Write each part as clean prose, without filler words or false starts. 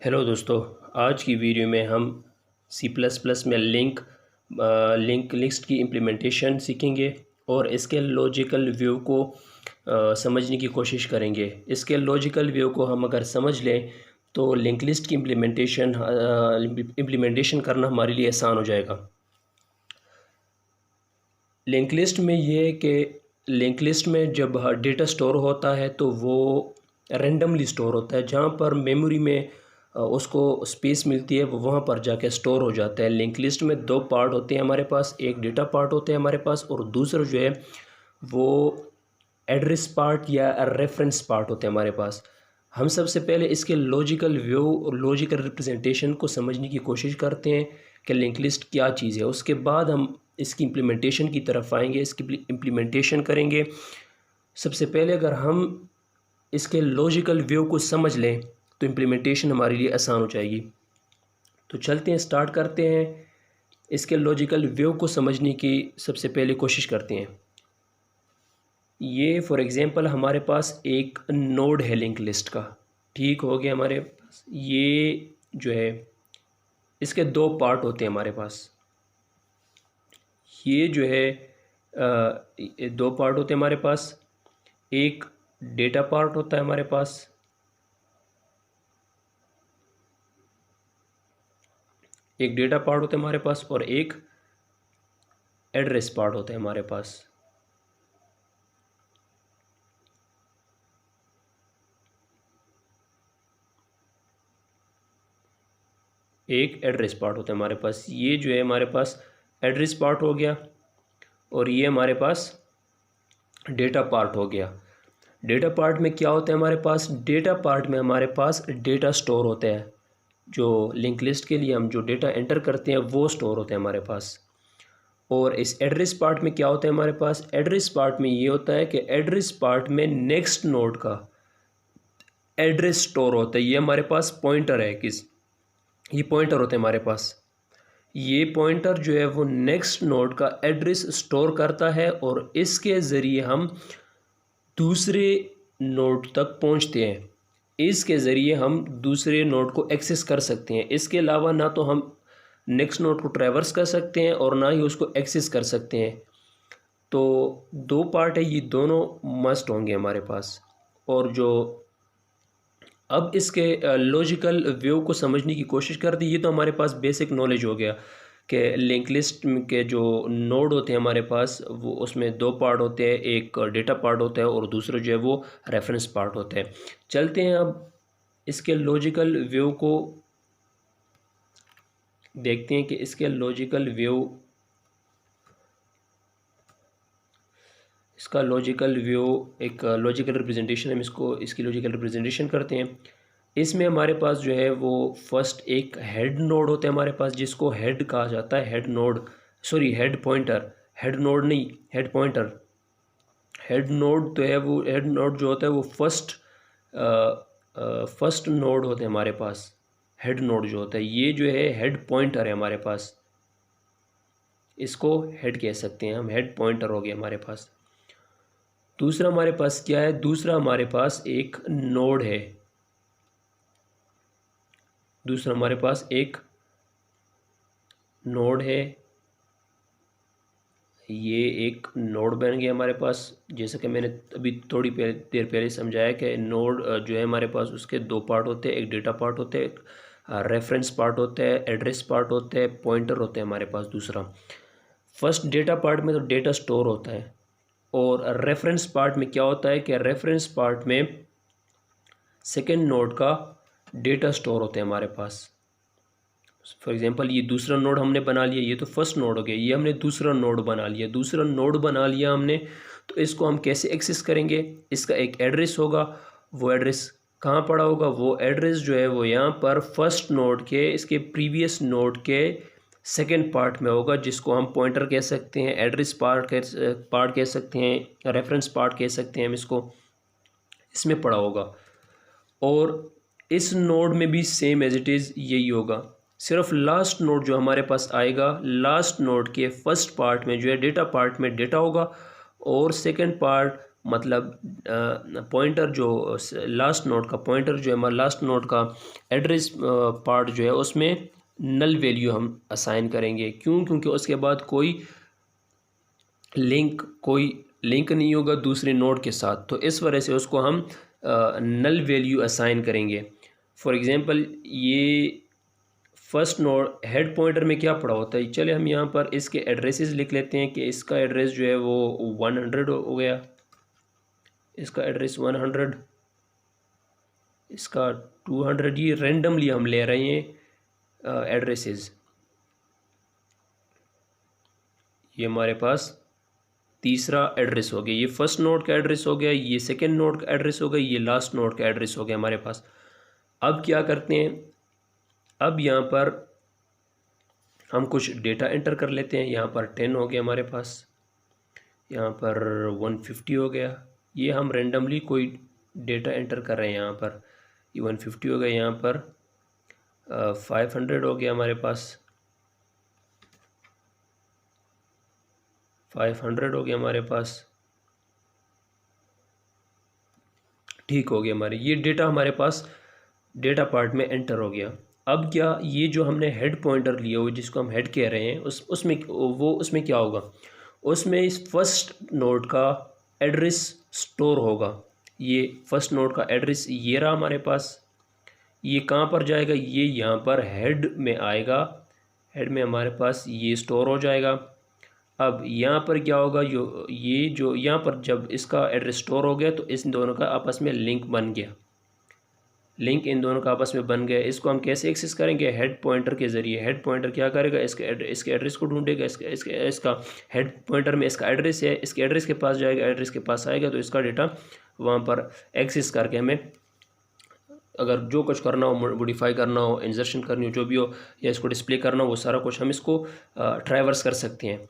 Hello दोस्तों, आज की वीडियो में हम सी प्लस प्लस में लिंक लिस्ट की इम्प्लीमेंटेशन सीखेंगे और इसके लॉजिकल व्यू को समझने की कोशिश करेंगे। इसके लॉजिकल व्यू को हम अगर समझ लें तो लिंक लिस्ट की इम्प्लीमेंटेशन करना हमारे लिए आसान हो जाएगा। लिंक लिस्ट में ये है कि लिंक लिस्ट में जब डेटा स्टोर होता है तो वो रेंडमली स्टोर होता है। जहाँ पर मेमोरी में उसको स्पेस मिलती है वो वहाँ पर जाके स्टोर हो जाता है। लिंक लिस्ट में दो पार्ट होते हैं हमारे पास, एक डेटा पार्ट होते हैं हमारे पास और दूसरा जो है वो एड्रेस पार्ट या रेफरेंस पार्ट होते हैं हमारे पास। हम सबसे पहले इसके लॉजिकल व्यू और लॉजिकल रिप्रेजेंटेशन को समझने की कोशिश करते हैं कि लिंक लिस्ट क्या चीज़ है। उसके बाद हम इसकी इम्प्लीमेंटेशन की तरफ आएंगे, इसकी इम्प्लीमेंटेशन करेंगे। सबसे पहले अगर हम इसके लॉजिकल व्यू को समझ लें तो इम्प्लीमेंटेशन हमारे लिए आसान हो जाएगी। तो चलते हैं, स्टार्ट करते हैं। इसके लॉजिकल व्यू को समझने की सबसे पहले कोशिश करते हैं। ये फॉर एग्ज़ाम्पल हमारे पास एक नोड है लिंक लिस्ट का, ठीक हो गया। हमारे पास ये जो है इसके दो पार्ट होते हैं हमारे पास। ये जो है दो पार्ट होते हैं हमारे पास। एक डेटा पार्ट होता है हमारे पास, एक डेटा पार्ट होता है हमारे पास और एक एड्रेस पार्ट होता है हमारे पास। एक एड्रेस पार्ट होता है हमारे पास। ये जो है हमारे पास एड्रेस पार्ट हो गया और ये हमारे पास डेटा पार्ट हो गया। डेटा पार्ट में क्या होता है हमारे पास? डेटा पार्ट में हमारे पास डेटा स्टोर होता है। जो लिंक लिस्ट के लिए हम जो डेटा एंटर करते हैं वो स्टोर होते हैं हमारे पास। और इस एड्रेस पार्ट में क्या होता है हमारे पास? एड्रेस पार्ट में ये होता है कि एड्रेस पार्ट में नेक्स्ट नोड का एड्रेस स्टोर होता है। ये हमारे पास पॉइंटर है, ये पॉइंटर होते हैं हमारे पास। ये पॉइंटर जो है वो नेक्स्ट नोड का एड्रेस स्टोर करता है और इसके ज़रिए हम दूसरे नोड तक पहुंचते हैं। इसके ज़रिए हम दूसरे नोड को एक्सेस कर सकते हैं। इसके अलावा ना तो हम नेक्स्ट नोड को ट्रैवर्स कर सकते हैं और ना ही उसको एक्सेस कर सकते हैं। तो दो पार्ट है, ये दोनों मस्ट होंगे हमारे पास। और जो अब इसके लॉजिकल व्यू को समझने की कोशिश करते हैं। ये तो हमारे पास बेसिक नॉलेज हो गया कि लिंक लिस्ट के जो नोड होते हैं हमारे पास वो उसमें दो पार्ट होते हैं, एक डेटा पार्ट होता है और दूसरा जो है वो रेफरेंस पार्ट होता है। चलते हैं अब इसके लॉजिकल व्यू को देखते हैं कि इसके लॉजिकल व्यू, इसका लॉजिकल व्यू एक लॉजिकल रिप्रेजेंटेशन है। इसकी लॉजिकल रिप्रेजेंटेशन करते हैं। इसमें हमारे पास जो है वो फर्स्ट एक हेड नोड होता है हमारे पास, जिसको हेड कहा जाता है। Head nod, sorry head pointer, head nod नहीं, हेड पॉइंटर। हेड नोड तो है वो, हेड नोड जो होता है वो फर्स्ट नोड होते हैं हमारे पास। हेड नोड जो होता है ये जो है हेड पॉइंटर है हमारे पास, इसको हेड कह सकते हैं हम। हेड पॉइंटर हो गया हमारे पास। दूसरा हमारे पास क्या है? दूसरा हमारे पास एक नोड है। दूसरा हमारे पास एक नोड है। ये एक नोड बन गया हमारे पास। जैसे कि मैंने अभी थोड़ी देर पहले समझाया कि नोड जो है हमारे पास उसके दो पार्ट होते हैं, एक डेटा पार्ट होता है, एक रेफरेंस पार्ट होता है, एड्रेस पार्ट होता है, पॉइंटर होते हैं हमारे पास। दूसरा फर्स्ट डेटा पार्ट में तो डेटा स्टोर होता है और रेफरेंस पार्ट में क्या होता है कि रेफरेंस पार्ट में सेकेंड नोड का डेटा स्टोर होते हैं हमारे पास। फॉर एग्जांपल ये दूसरा नोड हमने बना लिया, ये तो फर्स्ट नोड हो गया, ये हमने दूसरा नोड बना लिया। दूसरा नोड बना लिया हमने, तो इसको हम कैसे एक्सेस करेंगे? इसका एक एड्रेस होगा। वो एड्रेस कहाँ पड़ा होगा? वो एड्रेस जो है वो यहाँ पर फर्स्ट नोड के, इसके प्रीवियस नोड के सेकेंड पार्ट में होगा, जिसको हम पॉइंटर कह सकते हैं, एड्रेस पार्ट कह सकते हैं, रेफरेंस पार्ट कह सकते हैं हम इसको। इसमें पड़ा होगा। और इस नोड में भी सेम एज इट इज़ यही होगा। सिर्फ लास्ट नोड जो हमारे पास आएगा, लास्ट नोड के फर्स्ट पार्ट में जो है डेटा पार्ट में डेटा होगा और सेकंड पार्ट मतलब पॉइंटर जो लास्ट नोड का पॉइंटर जो है हमारा लास्ट नोड का एड्रेस पार्ट जो है उसमें नल वैल्यू हम असाइन करेंगे। क्यों? क्योंकि उसके बाद कोई लिंक नहीं होगा दूसरे नोड के साथ, तो इस वजह से उसको हम नल वैल्यू असाइन करेंगे। फॉर एग्ज़ाम्पल ये फर्स्ट नोड हेड पॉइंटर में क्या पड़ा होता है, चले हम यहाँ पर इसके एड्रेसेस लिख लेते हैं कि इसका एड्रेस जो है वो 100 हो गया, इसका एड्रेस 100, इसका 200, ये रेंडमली हम ले रहे हैं एड्रेसेस। ये हमारे पास तीसरा एड्रेस हो गया, ये फर्स्ट नोड का एड्रेस हो गया, ये सेकंड नोड का एड्रेस हो गया, ये लास्ट नोड का एड्रेस हो गया हमारे पास। अब क्या करते हैं, अब यहाँ पर हम कुछ डेटा एंटर कर लेते हैं। यहाँ पर 10 हो गया हमारे पास, यहाँ पर 150 हो गया, ये हम रेंडमली कोई डेटा एंटर कर रहे हैं। यहाँ पर ये 150 हो गया, यहाँ पर 500 हो गया हमारे पास, 500 हो गया हमारे पास, ठीक हो गया हमारे, ये डेटा हमारे पास डेटा पार्ट में एंटर हो गया। अब क्या, ये जो हमने हेड पॉइंटर लिया हुआ जिसको हम हेड कह रहे हैं उसमें क्या होगा, उसमें इस फर्स्ट नोड का एड्रेस स्टोर होगा। ये फर्स्ट नोड का एड्रेस ये रहा हमारे पास, ये कहाँ पर जाएगा, ये यहाँ पर हेड में आएगा, हेड में हमारे पास ये स्टोर हो जाएगा। अब यहाँ पर क्या होगा, ये जो यहाँ पर जब इसका एड्रेस स्टोर हो गया तो इस दोनों का आपस में लिंक बन गया, लिंक इन दोनों का आपस में बन गया। इसको हम कैसे एक्सेस करेंगे, हेड पॉइंटर के ज़रिए। हेड पॉइंटर क्या करेगा, इसके एड्रेस को ढूंढेगा, इसका हेड पॉइंटर में इसका एड्रेस है, इसके एड्रेस के पास जाएगा, एड्रेस के पास आएगा तो इसका डेटा वहाँ पर एक्सेस करके हमें अगर जो कुछ करना हो, मॉडिफाई करना हो, इंसर्शन करनी हो, जो भी हो, या इसको डिस्प्ले करना हो, वो सारा कुछ हम इसको ट्रैवर्स कर सकते हैं।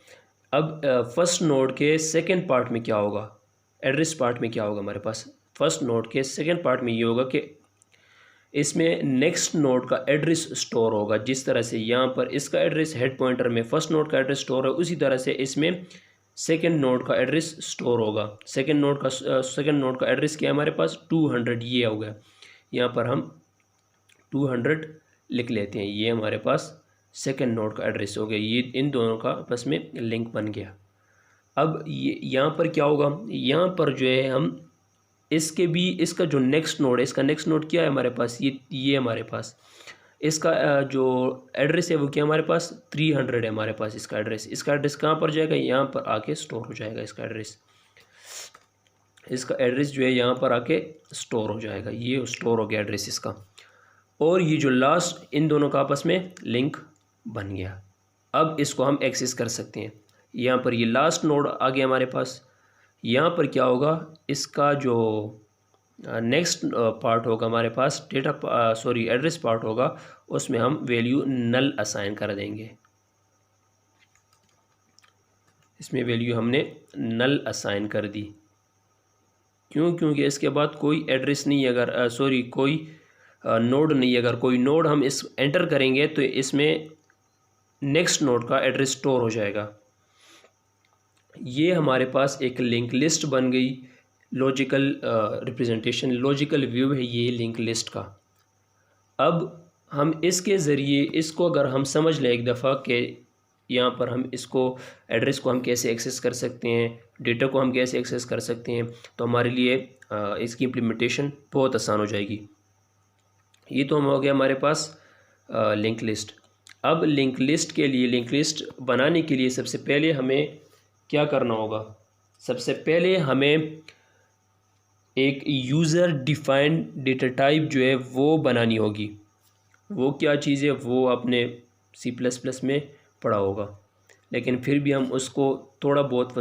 अब फर्स्ट नोड के सेकेंड पार्ट में क्या होगा, एड्रेस पार्ट में क्या होगा हमारे पास, फर्स्ट नोड के सेकेंड पार्ट में ये होगा कि इसमें नेक्स्ट नोड का एड्रेस स्टोर होगा। जिस तरह से यहाँ पर इसका एड्रेस हेड पॉइंटर में फर्स्ट नोड का एड्रेस स्टोर है, उसी तरह से इसमें सेकंड नोड का एड्रेस स्टोर होगा। सेकंड नोड का एड्रेस क्या है हमारे पास, 200, ये हो गया। यहाँ पर हम 200 लिख लेते हैं, ये हमारे पास सेकंड नोड का एड्रेस हो गया। ये इन दोनों का आपस में लिंक बन गया। अब ये यहाँ पर क्या होगा, यहाँ पर जो है हम इसके भी इसका जो नेक्स्ट नोड है, इसका नेक्स्ट नोड क्या है हमारे पास, ये हमारे पास इसका जो एड्रेस है वो क्या हमारे पास 300 है हमारे पास इसका एड्रेस कहाँ पर जाएगा, यहाँ पर आके स्टोर हो जाएगा। इसका एड्रेस जो है यहाँ पर आके स्टोर हो जाएगा, ये स्टोर हो गया एड्रेस इसका। और ये जो लास्ट इन दोनों का आपस में लिंक बन गया। अब इसको हम एक्सेस कर सकते हैं। यहाँ पर ये लास्ट नोड आ गया हमारे पास। यहाँ पर क्या होगा, इसका जो नेक्स्ट पार्ट होगा हमारे पास एड्रेस पार्ट होगा, उसमें हम वैल्यू नल असाइन कर देंगे। इसमें वैल्यू हमने नल असाइन कर दी। क्यों? क्योंकि इसके बाद कोई एड्रेस नहीं, अगर कोई नोड नहीं, अगर कोई नोड हम इस एंटर करेंगे तो इसमें नेक्स्ट नोड का एड्रेस स्टोर हो जाएगा। ये हमारे पास एक लिंक लिस्ट बन गई। लॉजिकल रिप्रेजेंटेशन, लॉजिकल व्यू है ये लिंक लिस्ट का। अब हम इसके ज़रिए इसको अगर हम समझ लें एक दफ़ा कि यहाँ पर हम इसको एड्रेस को हम कैसे एक्सेस कर सकते हैं, डेटा को हम कैसे एक्सेस कर सकते हैं, तो हमारे लिए इसकी इम्प्लीमेंटेशन बहुत आसान हो जाएगी। ये तो हम हो गया हमारे पास लिंक लिस्ट। अब लिंक लिस्ट के लिए, लिंक लिस्ट बनाने के लिए सबसे पहले हमें क्या करना होगा, सबसे पहले हमें एक यूज़र डिफाइंड डेटा टाइप जो है वो बनानी होगी। वो क्या चीज़ है वो आपने C++ में पढ़ा होगा, लेकिन फिर भी हम उसको थोड़ा बहुत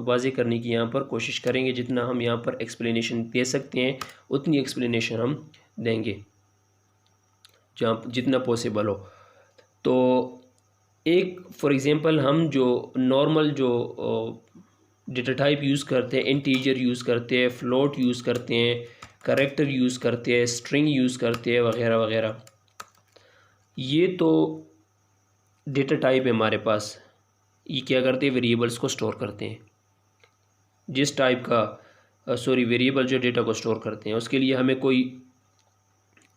वाज़े करने की यहाँ पर कोशिश करेंगे। जितना हम यहाँ पर एक्सप्लेनेशन दे सकते हैं उतनी एक्सप्लेनेशन हम देंगे जहाँ जितना पॉसिबल हो। तो एक फॉर एग्ज़ाम्पल हम जो नॉर्मल जो डेटा टाइप यूज़ करते हैं, इंटीजर यूज़ करते हैं, फ्लोट यूज़ करते हैं, कैरेक्टर यूज़ करते हैं, स्ट्रिंग यूज़ करते हैं, वगैरह वगैरह। ये तो डेटा टाइप है हमारे पास। ये क्या करते हैं, वेरिएबल्स को स्टोर करते हैं। जिस टाइप का वेरिएबल जो डेटा को स्टोर करते हैं, उसके लिए हमें कोई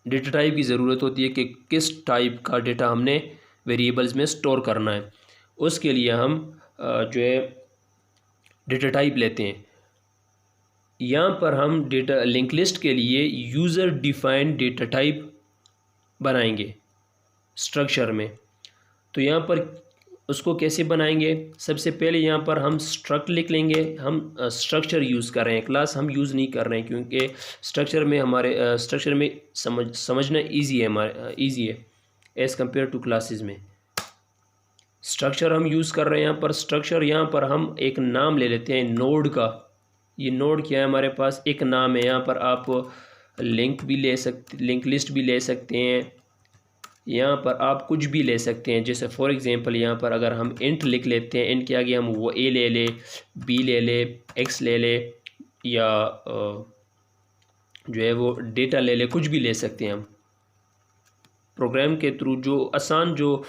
डेटा टाइप की ज़रूरत होती है कि किस टाइप का डेटा हमने वेरिएबल्स में स्टोर करना है। उसके लिए हम जो है डेटा टाइप लेते हैं। यहाँ पर हम डेटा लिंक लिस्ट के लिए यूज़र डिफाइंड डेटा टाइप बनाएंगे स्ट्रक्चर में। तो यहाँ पर उसको कैसे बनाएंगे? सबसे पहले यहाँ पर हम स्ट्रक्ट लिख लेंगे। हम स्ट्रक्चर यूज़ कर रहे हैं, क्लास हम यूज़ नहीं कर रहे हैं, क्योंकि स्ट्रक्चर में हमारे स्ट्रक्चर में समझना ईजी है, ईजी है एज़ कम्पेयर टू क्लासेस में। स्ट्रक्चर हम यूज़ कर रहे हैं यहाँ पर। स्ट्रक्चर यहाँ पर हम एक नाम ले लेते हैं नोड का। ये नोड क्या है? हमारे पास एक नाम है। यहाँ पर आप लिंक लिस्ट भी ले सकते हैं। यहाँ पर आप कुछ भी ले सकते हैं। जैसे फॉर एग्ज़ाम्पल यहाँ पर अगर हम इंट लिख लेते हैं, इंट के आगे हम वो ए ले ले, बी ले ले, एक्स ले ले, या जो है वो डेटा ले ले, कुछ भी ले सकते हैं हम प्रोग्राम के थ्रू। जो आसान जो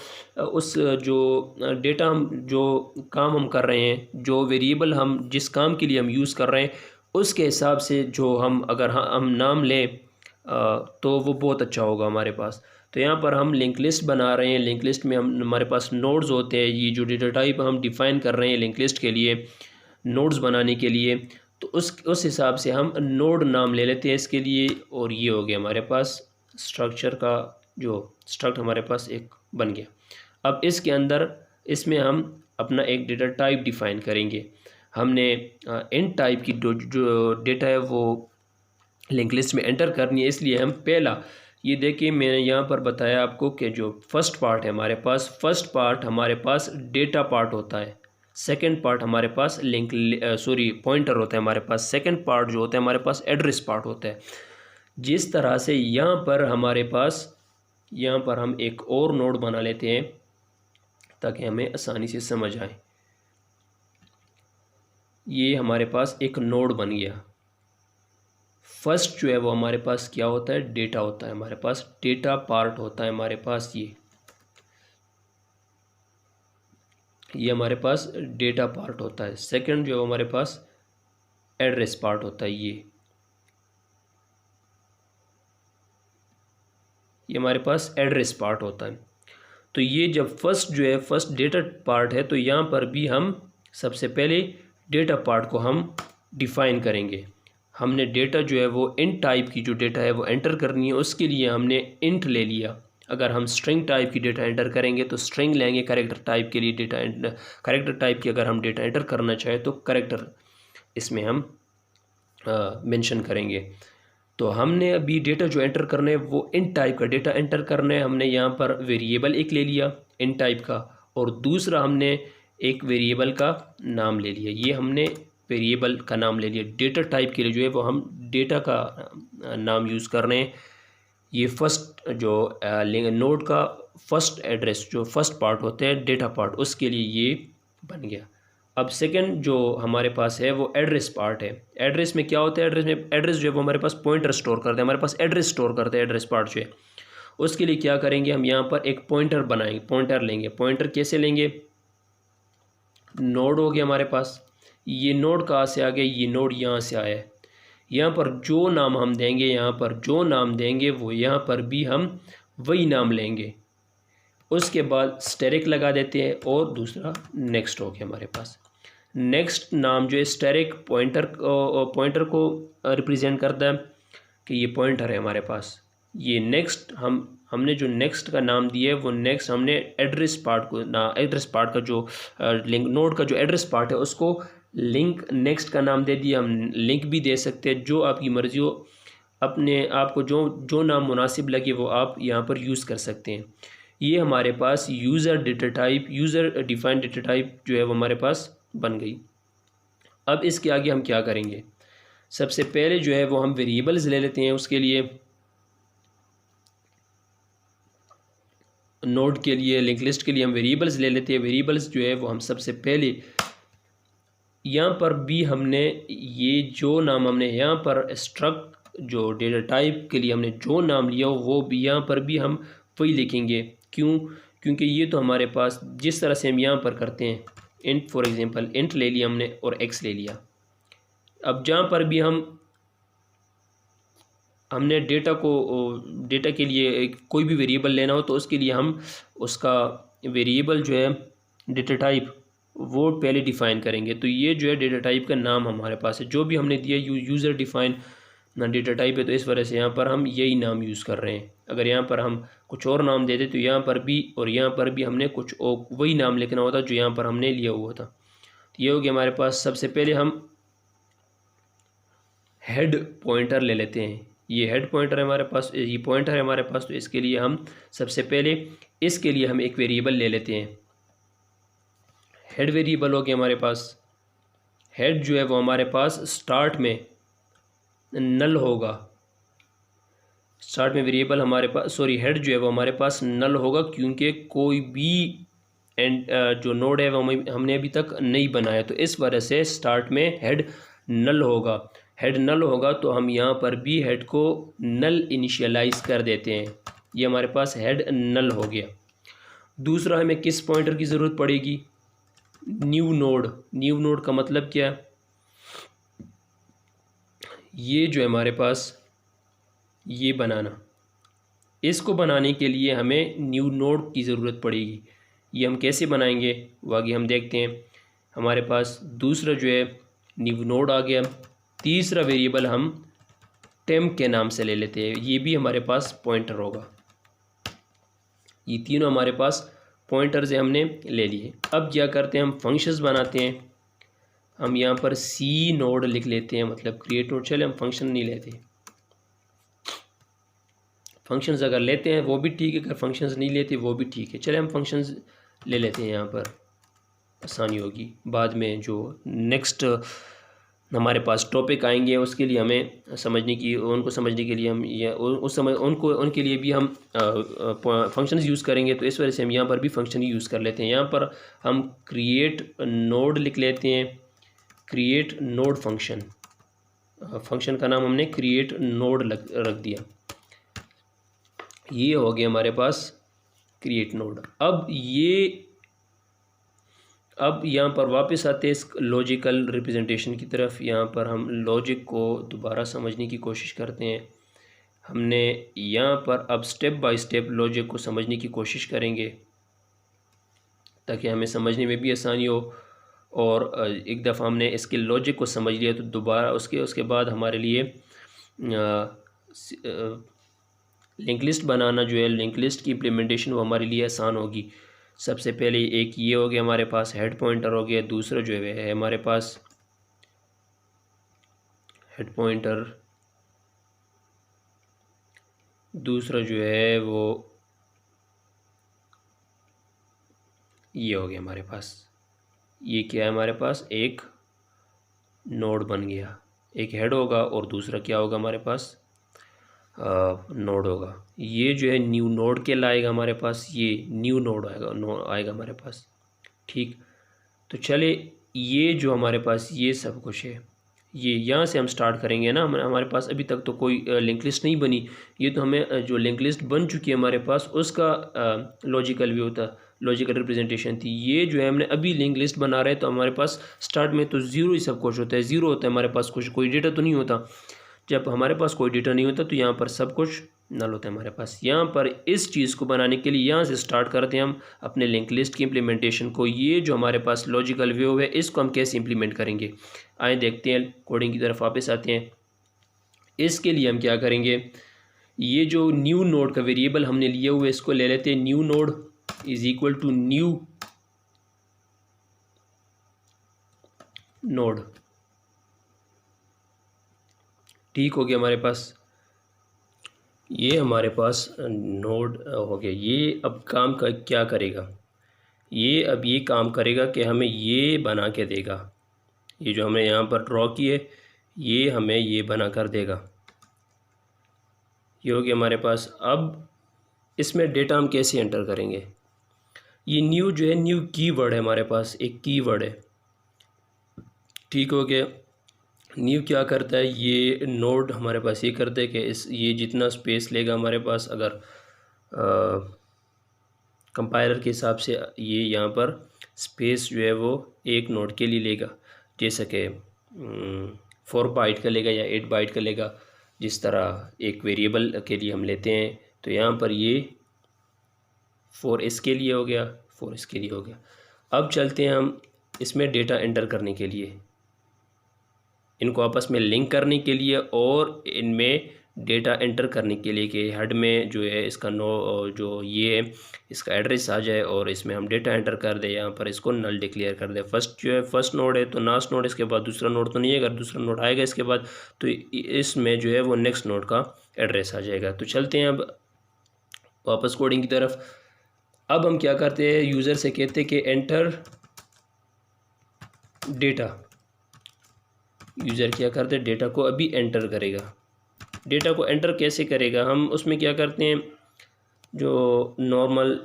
डेटा हम जो काम हम कर रहे हैं, जो वेरिएबल हम जिस काम के लिए हम यूज़ कर रहे हैं, उसके हिसाब से जो अगर हम नाम लें तो वो बहुत अच्छा होगा हमारे पास। तो यहाँ पर हम लिंक लिस्ट बना रहे हैं। लिंक लिस्ट में हमारे पास नोड्स होते हैं। ये जो डेटा टाइप हम डिफ़ाइन कर रहे हैं लिंक लिस्ट के लिए, नोड्स बनाने के लिए, तो उस हिसाब से हम नोड नाम ले लेते हैं इसके लिए। और ये हो गया हमारे पास स्ट्रक्चर का जो स्ट्रक्ट हमारे पास एक बन गया। अब इसके अंदर इसमें हम अपना एक डेटा टाइप डिफ़ाइन करेंगे। हमने इंट टाइप की जो डेटा है वो लिंक लिस्ट में एंटर करनी है, इसलिए हम पहला ये देखिए मैंने यहाँ पर बताया आपको कि जो फर्स्ट पार्ट है हमारे पास, फर्स्ट पार्ट हमारे पास डेटा पार्ट होता है, सेकंड पार्ट हमारे पास पॉइंटर होता है हमारे पास, सेकंड पार्ट जो होता है हमारे पास एड्रेस पार्ट होता है। जिस तरह से यहाँ पर हम एक और नोड बना लेते हैं ताकि हमें आसानी से समझ आए। ये हमारे पास एक नोड बन गया। फर्स्ट जो है वो हमारे पास क्या होता है? डेटा होता है हमारे पास, डेटा पार्ट होता है हमारे पास। ये हमारे पास डेटा पार्ट होता है। सेकंड जो है हमारे पास एड्रेस पार्ट होता है। ये हमारे पास एड्रेस पार्ट होता है। तो ये जब फर्स्ट डेटा पार्ट है, तो यहाँ पर भी हम सबसे पहले डेटा पार्ट को हम डिफ़ाइन करेंगे। हमने डेटा जो है वो इंट टाइप की जो डेटा है वो एंटर करनी है, उसके लिए हमने इंट ले लिया। अगर हम स्ट्रिंग टाइप की डेटा एंटर करेंगे तो स्ट्रिंग लेंगे। कैरेक्टर टाइप के लिए कैरेक्टर टाइप की अगर हम डेटा एंटर करना चाहें तो कैरेक्टर इसमें हम मेंशन करेंगे। तो हमने अभी डेटा जो एंटर करना है वो इंट टाइप का डेटा एंटर करना है। हमने यहाँ पर वेरिएबल एक ले लिया इंट टाइप का, और दूसरा हमने एक वेरिएबल का नाम ले लिया। ये हमने वेरिएबल का नाम ले लिया। डेटा टाइप के लिए जो है वो हम डेटा का नाम यूज़ कर रहे हैं। ये फर्स्ट जो नोड का फर्स्ट एड्रेस जो फर्स्ट पार्ट होते हैं डेटा पार्ट, उसके लिए ये बन गया। अब सेकंड जो हमारे पास है वो एड्रेस पार्ट है। एड्रेस में क्या होता है? एड्रेस जो है वो हमारे पास पॉइंटर स्टोर करते हैं, हमारे पास एड्रेस स्टोर करते हैं एड्रेस पार्ट जो है। उसके लिए क्या करेंगे? हम यहाँ पर एक पॉइंटर बनाएंगे, पॉइंटर लेंगे। पॉइंटर कैसे लेंगे? नोड हो गया हमारे पास, ये नोड कहाँ से आ गया? ये नोड यहाँ से आया है। यहाँ पर जो नाम हम देंगे, वो यहाँ पर भी हम वही नाम लेंगे। उसके बाद स्टैरिक लगा देते हैं और दूसरा नेक्स्ट हो गया हमारे पास। नेक्स्ट नाम जो है स्टैरिक पॉइंटर को रिप्रेजेंट करता है कि ये पॉइंटर है हमारे पास। ये नेक्स्ट हमने जो नेक्स्ट का नाम दिया है वो नेक्स्ट हमने एड्रेस पार्ट का जो लिंक नोड का जो एड्रेस पार्ट है उसको लिंक नेक्स्ट का नाम दे दिया। हम लिंक भी दे सकते हैं, जो आपकी मर्ज़ी हो। अपने आप को जो नाम मुनासिब लगे वो आप यहाँ पर यूज़ कर सकते हैं। ये हमारे पास यूज़र डिफाइंड डेटा टाइप जो है वो हमारे पास बन गई। अब इसके आगे हम क्या करेंगे? सबसे पहले जो है वो हम वेरिएबल्स ले लेते हैं। उसके लिए नोड के लिए लिंक लिस्ट के लिए हम वेरिएबल्स ले लेते हैं। वेरिएबल्स जो है वो हम सबसे पहले यहाँ पर भी हमने ये जो नाम हमने यहाँ पर स्ट्रक्ट जो डेटा टाइप के लिए हमने जो नाम लिया वो भी यहाँ पर भी हम वही लिखेंगे। क्यों? क्योंकि ये तो हमारे पास जिस तरह से हम यहाँ पर करते हैं, इंट फॉर एग्जांपल इंट ले लिया हमने और एक्स ले लिया। अब जहाँ पर भी हमने डेटा के लिए कोई भी वेरिएबल लेना हो तो उसके लिए हम उसका वेरिएबल जो है डेटा टाइप वो पहले डिफ़ाइन करेंगे। तो ये जो है डेटा टाइप का नाम हमारे पास है, जो भी हमने दिया यूज़र डिफ़ाइन ना डेटा टाइप है, तो इस वजह से यहाँ पर हम यही नाम यूज़ कर रहे हैं। अगर यहाँ पर हम कुछ और नाम देते तो यहाँ पर भी और यहाँ पर भी हमने कुछ और वही नाम लिखना होता जो यहाँ पर हमने लिया हुआ था। तो ये हो गया हमारे पास। सबसे पहले हम हेड पॉइंटर ले लेते हैं। ये हेड पॉइंटर है हमारे पास, ये पॉइंटर है हमारे पास, तो इसके लिए हम सबसे पहले इसके लिए हम एक वेरिएबल ले लेते हैं। हेड वेरिएबल हो गया हमारे पास। हेड जो है वो हमारे पास स्टार्ट में नल होगा। स्टार्ट में वेरिएबल हमारे पास हेड जो है वो हमारे पास नल होगा, क्योंकि कोई भी जो नोड है वो हमने अभी तक नहीं बनाया, तो इस वजह से स्टार्ट में हेड नल होगा। हेड नल होगा तो हम यहाँ पर भी हेड को नल इनिशियलाइज कर देते हैं। ये हमारे पास हेड नल हो गया। दूसरा हमें किस पॉइंटर की ज़रूरत पड़ेगी? New node. न्यू नोड का मतलब क्या है? ये जो है हमारे पास ये बनाना, इसको बनाने के लिए हमें न्यू नोड की ज़रूरत पड़ेगी। ये हम कैसे बनाएंगे वो आगे हम देखते हैं। हमारे पास दूसरा जो है न्यू नोड आ गया। तीसरा वेरिएबल हम टेम्प के नाम से ले लेते हैं, ये भी हमारे पास पॉइंटर होगा। ये तीनों हमारे पास पॉइंटर से हमने ले लिए। अब क्या करते हैं, हम फंक्शंस बनाते हैं। हम यहाँ पर सी नोड लिख लेते हैं, मतलब क्रिएट नोड। चले हम फंक्शन नहीं लेते, फंक्शंस अगर लेते हैं वो भी ठीक है, अगर फंक्शंस नहीं लेते वो भी ठीक है। चले हम फंक्शंस ले लेते हैं, यहाँ पर आसानी होगी। बाद में जो नेक्स्ट हमारे पास टॉपिक आएंगे उसके लिए हमें समझने की, उनको समझने के लिए हम ये उस समय उनके लिए भी हम फंक्शंस यूज़ करेंगे, तो इस वजह से हम यहाँ पर भी फंक्शन यूज़ कर लेते हैं। यहाँ पर हम क्रिएट नोड लिख लेते हैं, क्रिएट नोड फंक्शन। फंक्शन का नाम हमने क्रिएट नोड रख दिया। ये हो गया हमारे पास क्रिएट नोड। अब यहाँ पर वापस आते हैं इस लॉजिकल रिप्रेजेंटेशन की तरफ। यहाँ पर हम लॉजिक को दोबारा समझने की कोशिश करते हैं। हमने यहाँ पर अब स्टेप बाय स्टेप लॉजिक को समझने की कोशिश करेंगे ताकि हमें समझने में भी आसानी हो। और एक दफ़ा हमने इसके लॉजिक को समझ लिया तो दोबारा उसके बाद हमारे लिए लिंक लिस्ट बनाना जो है, लिंक लिस्ट की इम्प्लीमेंटेशन वो हमारे लिए आसान होगी। सबसे पहले एक ये हो गया हमारे पास हेड पॉइंटर हो गया, दूसरा जो है हमारे पास हेड पॉइंटर, दूसरा जो है वो ये हो गया हमारे पास। ये क्या है हमारे पास, एक नोड बन गया। एक हेड होगा और दूसरा क्या होगा हमारे पास, नोड होगा। ये जो है न्यू नोड के लाएगा हमारे पास, ये न्यू नोड आएगा हमारे पास। ठीक, तो चले ये जो हमारे पास ये सब कुछ है, ये यहाँ से हम स्टार्ट करेंगे ना। हमारे पास अभी तक तो कोई लिंक लिस्ट नहीं बनी। ये तो हमें जो लिंक लिस्ट बन चुकी है हमारे पास उसका लॉजिकल व्यू था, लॉजिकल रिप्रेजेंटेशन थी। ये जो है हमने अभी लिंक लिस्ट बना रहे हैं, तो हमारे पास स्टार्ट में तो ज़ीरो ही सब कुछ होता है, ज़ीरो होता है हमारे पास, कुछ कोई डेटा तो नहीं होता। जब हमारे पास कोई डेटा नहीं होता तो यहाँ पर सब कुछ नल होता है हमारे पास। यहाँ पर इस चीज़ को बनाने के लिए यहाँ से स्टार्ट करते हैं हम अपने लिंक लिस्ट की इम्प्लीमेंटेशन को। ये जो हमारे पास लॉजिकल व्यू है इसको हम कैसे इम्प्लीमेंट करेंगे, आए देखते हैं। कोडिंग की तरफ वापस आते हैं। इसके लिए हम क्या करेंगे, ये जो न्यू नोड का वेरिएबल हमने लिया हुआ है इसको ले लेते हैं। New node is equal to new node. ठीक हो गया हमारे पास, ये हमारे पास नोड हो गया। ये अब काम का क्या करेगा, ये अब ये काम करेगा कि हमें ये बना के देगा। ये जो हमने यहाँ पर ड्रॉ किए ये हमें ये बना कर देगा। ये हो गया हमारे पास। अब इसमें डेटा हम कैसे एंटर करेंगे, ये न्यू जो है न्यू कीवर्ड है हमारे पास, एक कीवर्ड है। ठीक हो गया। न्यू क्या करता है, ये नोड हमारे पास ये करता है कि ये जितना स्पेस लेगा हमारे पास, अगर कंपाइलर के हिसाब से ये यहाँ पर स्पेस जो है वो एक नोड के लिए लेगा। जैसे कि 4 बाइट का लेगा या 8 बाइट का लेगा, जिस तरह एक वेरिएबल के लिए हम लेते हैं। तो यहाँ पर ये 4 इसके लिए हो गया, 4 इसके लिए हो गया। अब चलते हैं हम इसमें डेटा एंटर करने के लिए, इनको आपस में लिंक करने के लिए और इनमें डेटा एंटर करने के लिए कि हेड में जो है इसका जो ये इसका एड्रेस आ जाए और इसमें हम डेटा एंटर कर दें। यहाँ पर इसको नल डिक्लेयर कर दें। फर्स्ट जो है फर्स्ट नोड है तो लास्ट नोड, इसके बाद दूसरा नोड तो नहीं है। अगर दूसरा नोड आएगा इसके बाद तो इसमें जो है वो नेक्स्ट नोड का एड्रेस आ जाएगा। तो चलते हैं अब वापस कोडिंग की तरफ। अब हम क्या करते हैं, यूज़र से कहते हैं कि एंटर डेटा। यूज़र क्या करते हैं, डेटा को अभी एंटर करेगा। डेटा को एंटर कैसे करेगा, हम उसमें क्या करते हैं, जो नॉर्मल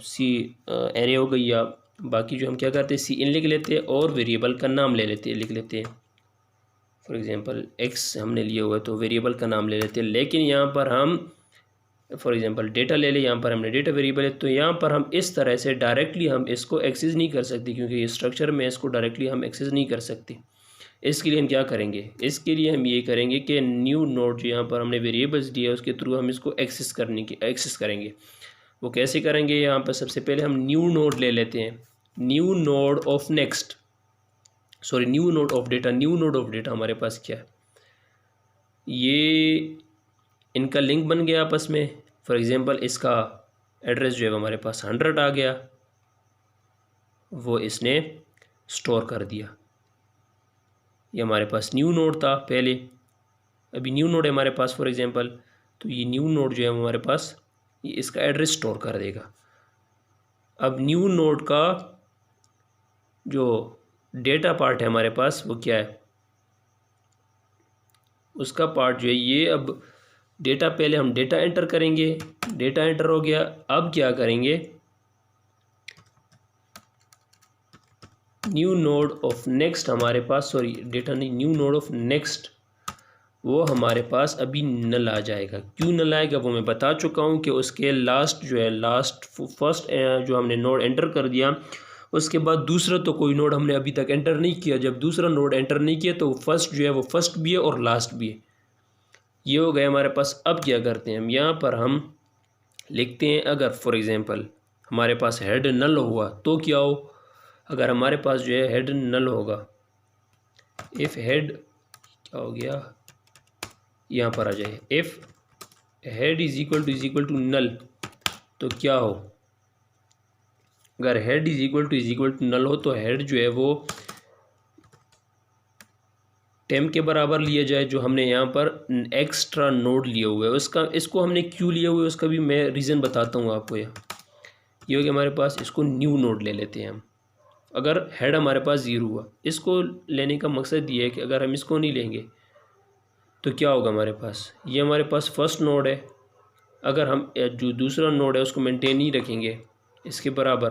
सी एरे हो गई या बाकी जो हम क्या करते हैं सी इन लिख लेते हैं और वेरिएबल का नाम लिख लेते हैं। फॉर एग्जांपल एक्स हमने लिया हुआ है तो वेरिएबल का नाम ले लेते हैं। लेकिन यहाँ पर हम फॉर एग्जांपल डेटा ले लें, यहाँ पर हमने डेटा वेरिएबल है तो यहाँ पर हम इस तरह से डायरेक्टली हम इसको एक्सेस नहीं कर सकते, क्योंकि ये स्ट्रक्चर में इसको डायरेक्टली हम एक्सेस नहीं कर सकते। इसके लिए हम क्या करेंगे, इसके लिए हम ये करेंगे कि न्यू नोड जो यहाँ पर हमने वेरिएबल्स दिया उसके थ्रू हम इसको एक्सेस करेंगे। वो कैसे करेंगे, यहाँ पर सबसे पहले हम न्यू नोड ले लेते हैं। New node of data. New node of data हमारे पास क्या है, ये इनका लिंक बन गया आपस में। फॉर एग्जांपल इसका एड्रेस जो है हमारे पास 100 आ गया, वो इसने स्टोर कर दिया। ये हमारे पास न्यू नोड था पहले, अभी न्यू नोड है हमारे पास फॉर एग्जांपल, तो ये न्यू नोड जो है हमारे पास ये इसका एड्रेस स्टोर कर देगा। अब न्यू नोड का जो डेटा पार्ट है हमारे पास वो क्या है, उसका पार्ट जो है ये, अब डेटा पहले हम डेटा एंटर करेंगे, डेटा एंटर हो गया। अब क्या करेंगे, न्यू नोड ऑफ नेक्स्ट हमारे पास, सॉरी डेटा नहीं, न्यू नोड ऑफ नेक्स्ट, वो हमारे पास अभी नल आ जाएगा। क्यों नल आएगा वो मैं बता चुका हूँ कि उसके फर्स्ट जो हमने नोड एंटर कर दिया उसके बाद दूसरा तो कोई नोड हमने अभी तक एंटर नहीं किया। जब दूसरा नोड एंटर नहीं किया तो फर्स्ट जो है वो फर्स्ट भी है और लास्ट भी है। ये हो गया हमारे पास। अब क्या करते हैं हम, यहाँ पर हम लिखते हैं अगर फॉर एग्जांपल हमारे पास हेड नल हुआ तो क्या हो, अगर हमारे पास जो है हेड नल होगा, इफ़ हेड क्या हो गया, यहाँ पर आ जाए, if head is equal to null तो क्या हो, अगर head is equal to null हो तो हेड जो है वो टेम्प के बराबर लिया जाए, जो हमने यहाँ पर एक्स्ट्रा नोड लिया हुआ है उसका, इसको हमने क्यों लिया हुआ है उसका भी मैं रीज़न बताता हूँ आपको। ये हो गया हमारे पास, इसको न्यू नोड ले लेते हैं हम। अगर हेड हमारे पास 0 हुआ, इसको लेने का मकसद ये है कि अगर हम इसको नहीं लेंगे तो क्या होगा हमारे पास, ये हमारे पास फर्स्ट नोड है, अगर हम जो दूसरा नोड है उसको मेंटेन नहीं रखेंगे इसके बराबर,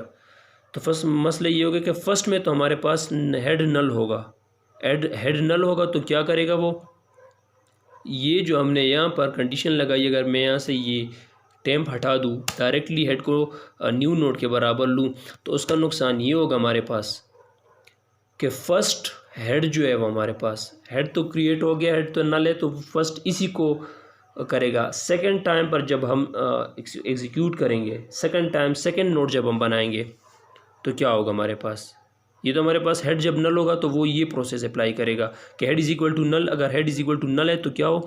तो फर्स्ट मसला ये होगा कि फ़र्स्ट में तो हमारे पास हेड नल होगा। हेड नल होगा तो क्या करेगा वो, ये जो हमने यहाँ पर कंडीशन लगाई, अगर मैं यहाँ से ये टेम्प हटा दूँ, डायरेक्टली हेड को न्यू नोड के बराबर लूँ, तो उसका नुकसान ये होगा हमारे पास कि फ़र्स्ट हेड जो है वो हमारे पास, हेड तो क्रिएट हो गया, हेड तो नल है तो फर्स्ट इसी को करेगा। सेकंड टाइम पर जब हम एग्जीक्यूट करेंगे, सेकंड टाइम सेकंड नोड जब हम बनाएंगे तो क्या होगा हमारे पास, ये तो हमारे पास हेड जब नल होगा तो वो ये प्रोसेस अप्लाई करेगा कि head is equal to null. अगर head is equal to null है तो क्या हो,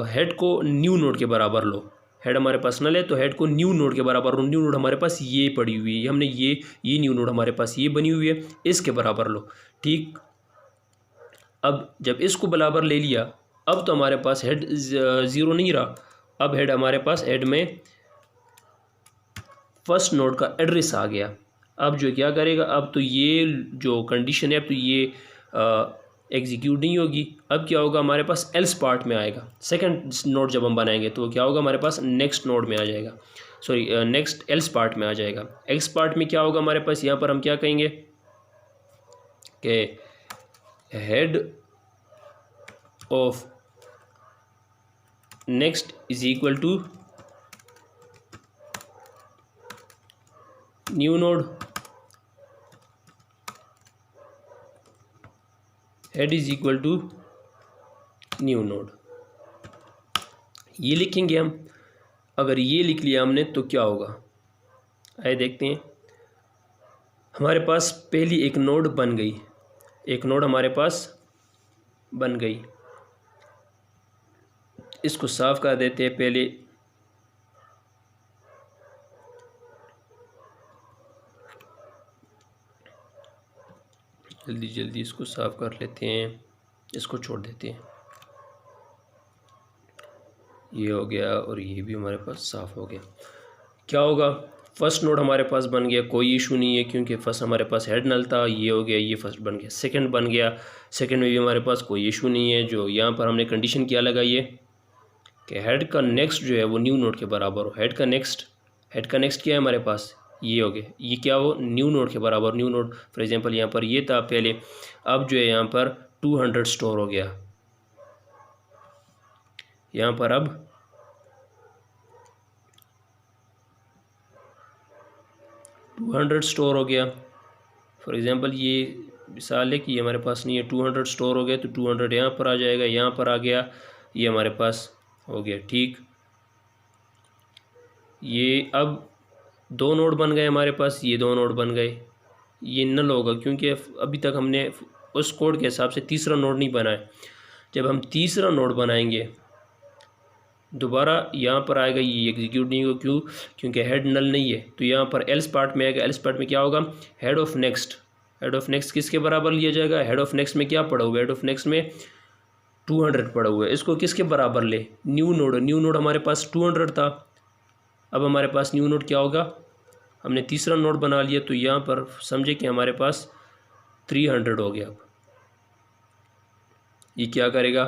हेड को न्यू नोड के बराबर लो। हेड हमारे पास नल है तो हेड को न्यू नोड के बराबर लो। न्यू नोड हमारे पास ये पड़ी हुई है, हमने ये न्यू नोड हमारे पास ये बनी हुई है, इसके बराबर लो। ठीक, अब जब इसको बराबर ले लिया, अब तो हमारे पास हेड 0 नहीं रहा, अब हेड हमारे पास हेड में फर्स्ट नोड का एड्रेस आ गया। अब जो क्या करेगा, अब तो ये जो कंडीशन है अब तो ये एग्जीक्यूट नहीं होगी। अब क्या होगा हमारे पास, एल्स पार्ट में आएगा। सेकंड नोड जब हम बनाएंगे तो क्या होगा हमारे पास, नेक्स्ट नोड में आ जाएगा, सॉरी नेक्स्ट एल्स पार्ट में आ जाएगा। एक्स पार्ट में क्या होगा हमारे पास, यहाँ पर हम क्या कहेंगे कि head of next is equal to new node. Head is equal to new node, ये लिखेंगे हम। अगर ये लिख लिया हमने तो क्या होगा, आइए देखते हैं। हमारे पास पहली एक नोड बन गई, एक नोड हमारे पास बन गई। इसको साफ कर देते हैं पहले। जल्दी जल्दी इसको साफ कर लेते हैं, इसको छोड़ देते हैं। ये हो गया और ये भी हमारे पास साफ हो गया। क्या होगा, फर्स्ट नोड हमारे पास बन गया, कोई इशू नहीं है क्योंकि फर्स्ट हमारे पास हेड नल था, ये हो गया, ये फर्स्ट बन गया। सेकंड बन गया, सेकंड में भी हमारे पास कोई इशू नहीं है। जो यहाँ पर हमने कंडीशन क्या लगाई है कि हेड का नेक्स्ट जो है वो न्यू नोड के बराबर हो। हेड का नेक्स्ट क्या है हमारे पास, ये हो गया, ये क्या हो, न्यू नोड के बराबर। न्यू नोड फॉर एग्जांपल यहाँ पर ये था पहले, अब जो है यहाँ पर 200 स्टोर हो गया। यहाँ पर अब 200 स्टोर हो गया। फॉर एग्जांपल ये मिसाल है कि ये हमारे पास नहीं है, 200 स्टोर हो गया तो 200 यहाँ पर आ जाएगा, यहाँ पर आ गया, ये हमारे पास हो गया। ठीक, ये अब दो नोड बन गए हमारे पास, ये दो नोड बन गए। ये नल होगा क्योंकि अभी तक हमने उस कोड के हिसाब से तीसरा नोड नहीं बनाया। जब हम तीसरा नोड बनाएंगे दोबारा यहाँ पर आएगा, ये एग्जीक्यूट नहीं होगा। क्यों, क्योंकि हेड नल नहीं है। तो यहाँ पर एल्स पार्ट में आएगा। एल्स पार्ट में क्या होगा, head of next. Head of next किसके बराबर लिया जाएगा, हेड ऑफ नेक्स्ट में क्या पड़ा हुआ है, हेड ऑफ नेक्स्ट में 200 पड़ा हुआ है। इसको किसके बराबर ले, न्यू नोड। न्यू नोड हमारे पास 200 था, अब हमारे पास न्यू नोड क्या होगा, हमने तीसरा नोड बना लिया तो यहाँ पर समझे कि हमारे पास 300 हो गया। अब ये क्या करेगा,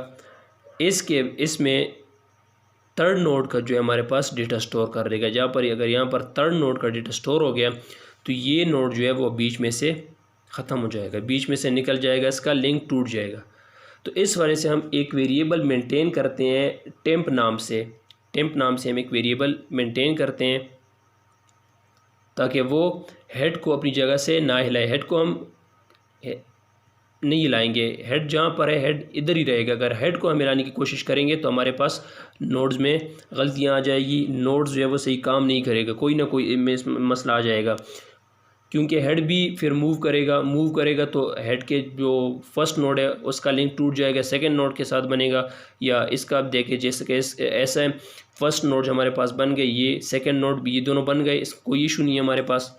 इसमें थर्ड नोड का जो है हमारे पास डेटा स्टोर कर देगा। जहाँ पर अगर यहाँ पर थर्ड नोड का डेटा स्टोर हो गया तो ये नोड जो है वो बीच में से ख़त्म हो जाएगा, बीच में से निकल जाएगा, इसका लिंक टूट जाएगा। तो इस वजह से हम एक वेरिएबल मेंटेन करते हैं टेम्प नाम से। टेम्प नाम से हम एक वेरिएबल मेंटेन करते हैं ताकि वो हेड को अपनी जगह से ना हिलाए। हेड को हम नहीं हिलाएंगे, हेड जहाँ पर है हेड इधर ही रहेगा। अगर हेड को हम हिलाने की कोशिश करेंगे तो हमारे पास नोड्स में गलतियाँ आ जाएगी, नोड्स जो है वो सही काम नहीं करेगा, कोई ना कोई मसला आ जाएगा। क्योंकि हेड भी फिर मूव करेगा तो हेड के जो फर्स्ट नोड है उसका लिंक टूट जाएगा, सेकंड नोड के साथ बनेगा। या इसका आप देखें जैसे कि ऐसा है, फर्स्ट नोड हमारे पास बन गए, ये सेकंड नोड भी, ये दोनों बन गए, इस कोई इशू नहीं है हमारे पास।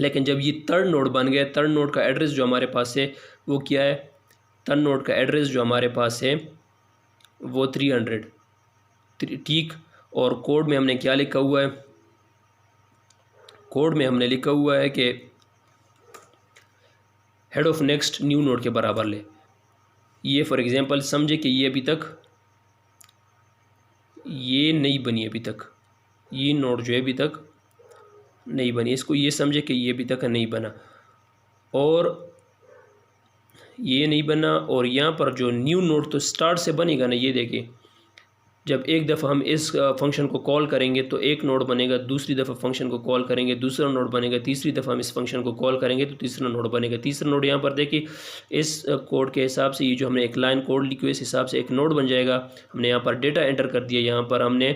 लेकिन जब ये थर्ड नोड बन गया, थर्ड नोड का एड्रेस जो हमारे पास है वो क्या है, थर्ड नोड का एड्रेस जो हमारे पास है वो 300। ठीक, और कोड में हमने क्या लिखा हुआ है, कोड में हमने लिखा हुआ है कि head of next new node के बराबर ले। ये फॉर एग्जांपल समझे कि ये अभी तक ये नहीं बनी, अभी तक ये नोड जो है अभी तक नहीं बनी, इसको ये समझे कि ये अभी तक नहीं बना और ये नहीं बना। और यहाँ पर जो न्यू नोड तो स्टार्ट से बनेगा ना, ये देखिए जब एक दफ़ा हम इस फंक्शन को कॉल करेंगे तो एक नोड बनेगा, दूसरी दफ़ा फंक्शन को कॉल करेंगे दूसरा नोड बनेगा, तीसरी दफ़ा हम इस फंक्शन को कॉल करेंगे तो तीसरा नोड बनेगा। तीसरा नोड यहाँ पर देखिए इस कोड के हिसाब से, ये जो हमने एक लाइन कोड लिखी है इस हिसाब से एक नोड बन जाएगा। हमने यहाँ पर डेटा एंटर कर दिया, यहाँ पर हमने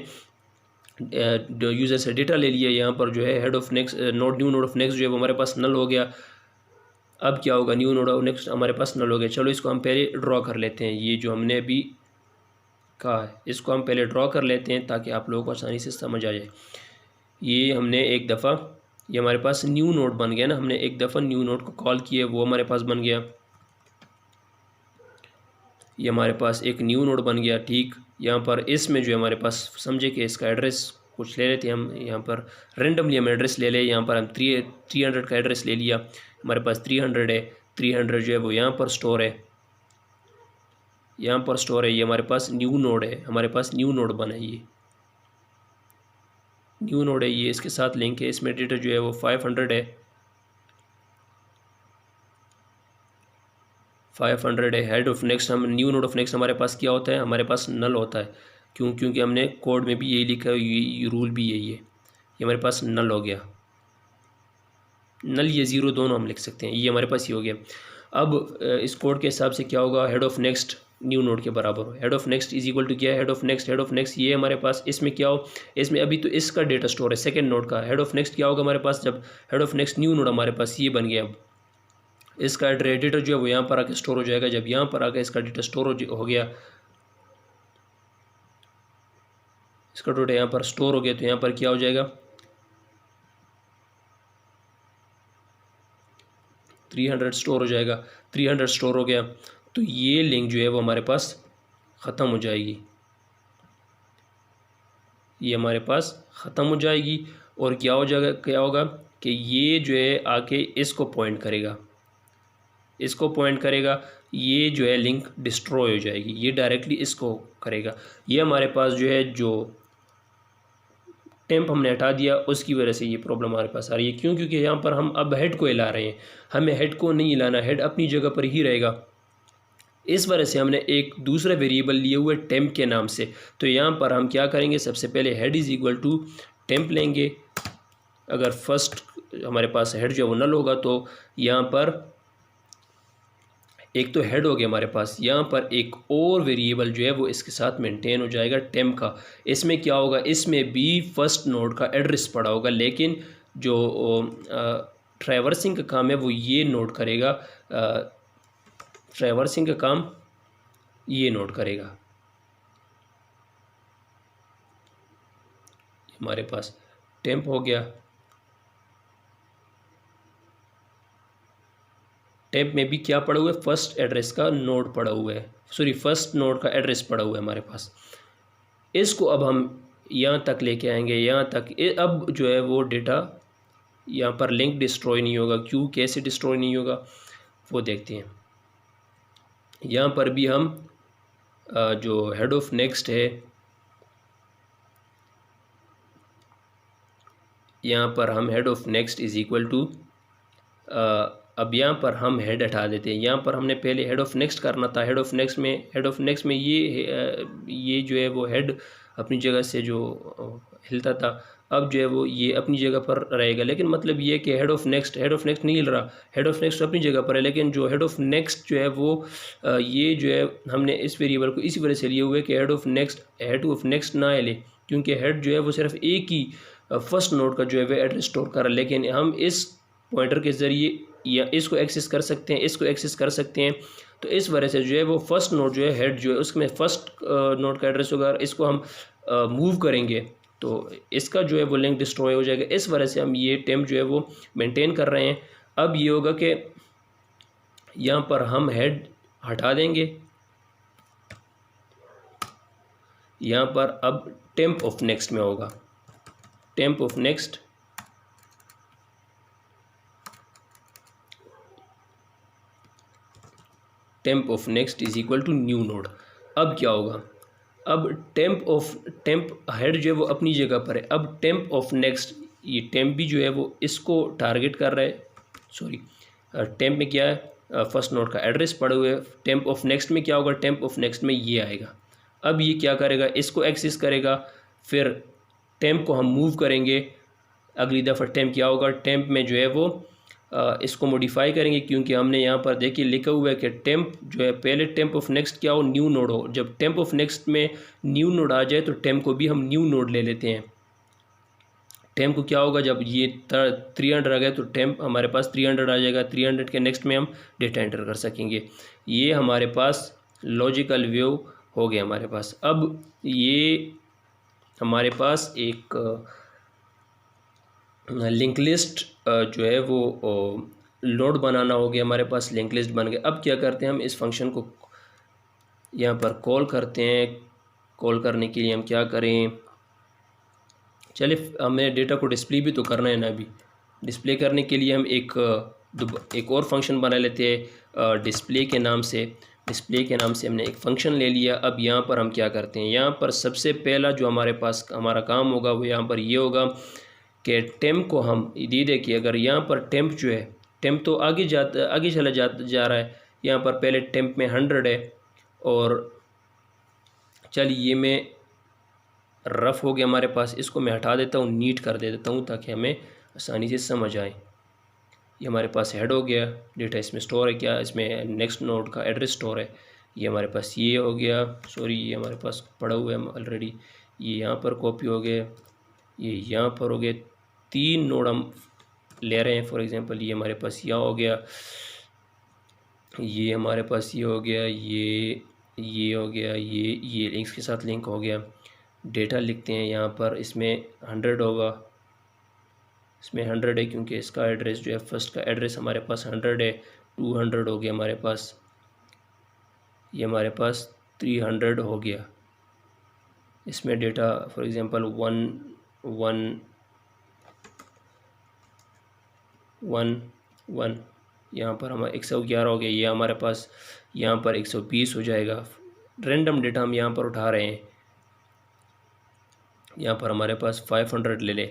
यूज़र से डेटा ले लिया, यहाँ पर जो है head of next node new node of next जो है वो हमारे पास नल हो गया। अब क्या होगा, न्यू नोड ऑफ नेक्स्ट हमारे पास नल हो गया। चलो इसको हम पहले ड्रॉ कर लेते हैं, ये जो हमने अभी कहा है इसको हम पहले ड्रॉ कर लेते हैं ताकि आप लोगों को आसानी से समझ आ जाए। ये हमने एक दफ़ा, ये हमारे पास न्यू नोड बन गया ना, हमने एक दफ़ा न्यू नोड को कॉल किया वो हमारे पास बन गया, ये हमारे पास एक न्यू नोड बन गया। ठीक, यहाँ पर इसमें जो हमारे पास समझे कि इसका एड्रेस कुछ ले लेते हैं हम, यहाँ पर रेंडमली हम एड्रेस ले लें। यहाँ पर हम 300 का एड्रेस ले लिया, हमारे पास 300 है, 300 जो है वो यहाँ पर स्टोर है, यहाँ पर स्टोर है। ये हमारे पास न्यू नोड है, हमारे पास न्यू नोड बना है, ये न्यू नोड है, ये इसके साथ लिंक है। इसमें डेटा जो है वो 500 है, 500 है। हेड ऑफ नेक्स्ट हम न्यू नोड ऑफ नेक्स्ट हमारे पास क्या होता है, हमारे पास नल होता है। क्यों, क्योंकि हमने कोड में भी यही लिखा है, ये रूल भी यही है। ये हमारे पास नल हो गया, नल ये ज़ीरो दोनों हम लिख सकते हैं, ये हमारे पास ये हो गया। अब इस कोड के हिसाब से क्या होगा, head of next new node के बराबर हो। Head of next is equal to क्या है, हेड ऑफ नेक्स्ट ये हमारे पास, इसमें क्या हो, इसमें अभी तो इसका डेटा स्टोर है सेकंड नोड का। हेड ऑफ नेक्स्ट क्या होगा हमारे पास, जब head of next new node हमारे पास ये बन गया, अब इसका डेटा जो है वो यहाँ पर आके स्टोर हो जाएगा। जब यहाँ पर आके इसका डेटा स्टोर हो गया, इसका डेटा यहाँ पर स्टोर हो गया, तो यहाँ पर क्या हो जाएगा, 300 स्टोर हो जाएगा। 300 स्टोर हो गया तो ये लिंक जो है वो हमारे पास ख़त्म हो जाएगी, ये हमारे पास ख़त्म हो जाएगी। और क्या हो जाएगा, क्या होगा कि ये जो है आके इसको पॉइंट करेगा, इसको पॉइंट करेगा, ये जो है लिंक डिस्ट्रॉय हो जाएगी, ये डायरेक्टली इसको करेगा। ये हमारे पास जो है जो टेम्प हमने हटा दिया उसकी वजह से ये प्रॉब्लम हमारे पास आ रही है। क्यों, क्योंकि यहाँ पर हम अब हेड को हिला रहे हैं, हमें हेड को नहीं हिलाना, हेड अपनी जगह पर ही रहेगा। इस वजह से हमने एक दूसरा वेरिएबल लिए हुए टेम्प के नाम से। तो यहाँ पर हम क्या करेंगे, सबसे पहले head is equal to temp लेंगे। अगर फर्स्ट हमारे पास हेड जो है वो नल होगा तो यहाँ पर एक तो हेड हो गया हमारे पास, यहाँ पर एक और वेरिएबल जो है वो इसके साथ मेंटेन हो जाएगा टेम्प का। इसमें क्या होगा, इसमें भी फर्स्ट नोड का एड्रेस पड़ा होगा, लेकिन जो ट्रैवर्सिंग का काम है वो ये नोड करेगा, ट्रैवर्सिंग का काम ये नोड करेगा। हमारे पास टेम्प हो गया, टेम्प में भी क्या पड़ा हुआ है, फर्स्ट एड्रेस का नोड पड़ा हुआ है, सॉरी फर्स्ट नोड का एड्रेस पड़ा हुआ है हमारे पास। इसको अब हम यहाँ तक लेके आएंगे, यहाँ तक अब जो है वो डेटा यहाँ पर लिंक डिस्ट्रॉय नहीं होगा। क्यों, कैसे डिस्ट्रॉय नहीं होगा वो देखते हैं। यहाँ पर भी हम जो हेड ऑफ नेक्स्ट है, यहाँ पर हम head of next is equal to, अब यहाँ पर हम हेड हटा देते हैं। यहाँ पर हमने पहले हेड ऑफ नेक्स्ट करना था, हेड ऑफ नेक्स्ट में ये जो है वो हेड अपनी जगह से जो हिलता था, अब जो है वो ये अपनी जगह पर रहेगा। लेकिन मतलब ये कि हेड ऑफ नेक्स्ट नहीं हिल रहा, हेड ऑफ नेक्स्ट अपनी जगह पर है, लेकिन जो हेड ऑफ नेक्स्ट जो है वो ये जो है हमने इस वेरिएबल को इसी वजह से लिए हुए कि हेड ऑफ नेक्स्ट ना हिले, क्योंकि हेड जो है वो सिर्फ एक ही फर्स्ट नोड का जो है वो एड्रेस स्टोर कर रहा है। लेकिन हम इस पॉइंटर के ज़रिए या इसको एक्सेस कर सकते हैं, इसको एक्सेस कर सकते हैं। तो इस वजह से जो है वो फर्स्ट नोड जो है हेड जो है उसमें फर्स्ट नोड का एड्रेस होगा, इसको हम मूव करेंगे तो इसका जो है वो लिंक डिस्ट्रॉय हो जाएगा। इस वजह से हम ये टेम्प जो है वो मेंटेन कर रहे हैं। अब ये होगा कि यहाँ पर हम हेड हटा देंगे, यहाँ पर अब टेम्प ऑफ नेक्स्ट में होगा, temp of next is equal to new node. अब क्या होगा, अब टेम्प हेड जो है वो अपनी जगह पर है, अब टेम्प ऑफ नेक्स्ट, ये टेम्प भी जो है वो इसको टारगेट कर रहा है, सॉरी टेम्प में क्या है, फर्स्ट नोड का एड्रेस पड़े हुए। टेम्प ऑफ नेक्स्ट में क्या होगा, टेम्प ऑफ नेक्स्ट में ये आएगा। अब ये क्या करेगा, इसको एक्सेस करेगा, फिर टेम्प को हम मूव करेंगे। अगली दफ़ा टेम्प क्या होगा, टेम्प में जो है वो इसको मॉडिफाई करेंगे, क्योंकि हमने यहाँ पर देखिए लिखा हुआ है कि टेम्प जो है पहले टेम्प ऑफ नेक्स्ट क्या हो, न्यू नोड हो। जब टेम्प ऑफ नेक्स्ट में न्यू नोड आ जाए तो टेम्प को भी हम न्यू नोड ले लेते हैं। टेम्प को क्या होगा, जब ये 300 आ गया तो टेम्प हमारे पास 300 आ जाएगा, 300 के नेक्स्ट में हम डेटा एंटर कर सकेंगे। ये हमारे पास लॉजिकल व्यू हो गया हमारे पास। अब ये हमारे पास एक लिंक लिस्ट जो है वो लोड बनाना हो गया, हमारे पास लिंक लिस्ट बन गया। अब क्या करते हैं, हम इस फंक्शन को यहाँ पर कॉल करते हैं। कॉल करने के लिए हम क्या करें, चलिए हमें डेटा को डिस्प्ले भी तो करना है ना। अभी डिस्प्ले करने के लिए हम एक और फंक्शन बना लेते हैं डिस्प्ले के नाम से। डिस्प्ले के नाम से हमने एक फ़ंक्शन ले लिया। अब यहाँ पर हम क्या करते हैं, यहाँ पर सबसे पहला जो हमारे पास हमारा काम होगा वो यहाँ पर ये होगा कि टेम्प को हम देखिए, अगर यहाँ पर टेम्प जो है, टेम्प तो आगे चला जा रहा है। यहाँ पर पहले टेम्प में 100 है, और चलिए ये मैं रफ़ हो गया हमारे पास, इसको मैं हटा देता हूँ, नीट कर देता हूँ ताकि हमें आसानी से समझ आए। ये हमारे पास हेड हो गया, डेटा इसमें स्टोर है क्या, इसमें नेक्स्ट नोड का एड्रेस स्टोर है। ये हमारे पास ये हो गया, सॉरी ये हमारे पास पड़ा हुआ है ऑलरेडी, ये यहाँ पर कॉपी हो गया, ये यहाँ पर हो गए। 3 नोड हम ले रहे हैं, फॉर एग्जांपल ये हमारे पास यहाँ हो गया, ये हमारे पास ये हो गया, ये हो गया, ये लिंक्स के साथ लिंक हो गया। डेटा लिखते हैं यहाँ पर, इसमें 100 होगा, इसमें 100 है क्योंकि इसका एड्रेस जो है फर्स्ट का एड्रेस हमारे पास 100 है। 200 हो गया हमारे पास, ये हमारे पास 300 हो गया। इसमें डेटा फॉर एग्जांपल 1 यहाँ पर हमारा 111 हो गया, ये हमारे पास यहाँ पर 120 हो जाएगा। रैंडम डेटा हम यहाँ पर उठा रहे हैं, यहाँ पर हमारे पास 500 ले ले,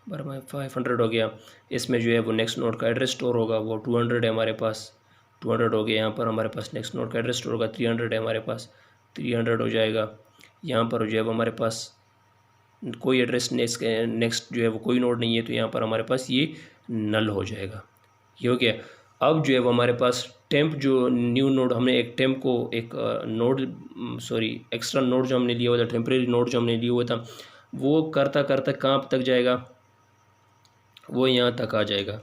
बराबर 500 हो गया। इसमें जो है वो नेक्स्ट नोड का एड्रेस स्टोर होगा, वो 200 है हमारे पास, 200 हो गया। यहाँ पर हमारे पास नेक्स्ट नोड का एड्रेस स्टोर होगा, 300 है हमारे पास, 300 हो जाएगा। यहाँ पर जो है वो हमारे पास कोई एड्रेस नेक्स्ट जो है वो कोई नोड नहीं है, तो यहाँ पर हमारे पास ये नल हो जाएगा। ये हो गया। अब जो है वो हमारे पास टेम्प जो न्यू नोड, हमने एक टेम्प को एक नोड एक्स्ट्रा नोड जो हमने लिया हुआ था, टेम्परेरी नोड जो हमने लिया हुआ था, वो करता करता कहाँ तक जाएगा, वो यहाँ तक आ जाएगा।